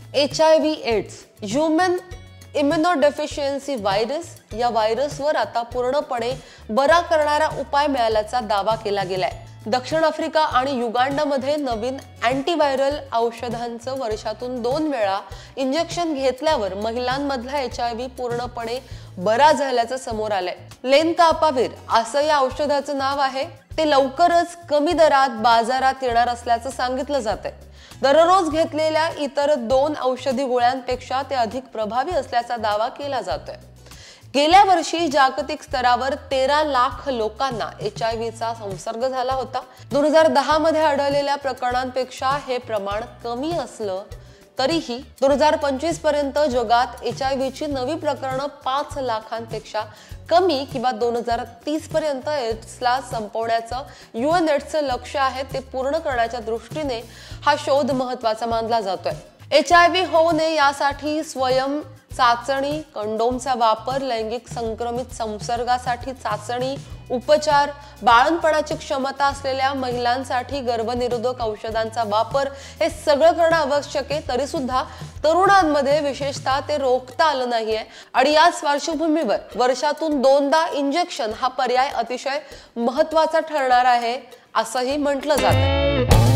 HIV AIDS human immunodeficiency virus या व्हायरसवर आता पूर्णपणे बरा करणारा उपाय मिळाल्याचा दावा केला गेलाय। दक्षिण आफ्रिका आणि युगांडामध्ये नवीन अँटीव्हायरल औषधांचं वर्षातून 2 वेळा इंजेक्शन घेतल्यावर महिलांमधला HIV पूर्णपणे बरा झाल्याचं समोर आलंय। लेनकापावीर असं या औषधाचं नाव आहे। ते लवकरच कमी दरात बाजारात येणार असल्याचं सांगितलं जातंय। दररोज घेतलेल्या इतर 2 औषधी गोळ्यांपेक्षा ते अधिक प्रभावी असल्याचा दावा केला जातोय। गेल्या वर्षी जागतिक स्तरावर 13 लाख लोकांना HIVचा संसर्ग झाला होता। 2010 मध्ये आढळलेल्या प्रकरणांपेक्षा हे प्रमाण कमी असलं तरीही 2025 पर्यंत जगात HIVची नवी प्रकरणं 5 लाखांपेक्षा कमी किंवा 2030 पर्यंत एड्सला संपवण्याचं UNAIDSचं लक्ष्य आहे ते पूर्ण करण्याच्या दृष्टीने हा शोध महत्त्वाचा मानला जातोय। HIV होऊ नये यासाठी स्वयं चाचणी, कंडोमचा वापर, लैंगिक संक्रमित संसर्गासाठी चाचणी, उपचार, बाळंतपणाची क्षमता असलेल्या महिलांसाठी गर्भनिरोधक औषधांचा वापर हे सगळं करणं आवश्यक आहे। तरी सुद्धा तरुणांमध्ये विशेषतः ते रोखता आलं नाहीये आणि याच पार्श्वभूमीवर वर्षातून 2दा इंजेक्शन हा पर्याय अतिशय महत्त्वाचा ठरणार आहे असंही म्हटलं जातं।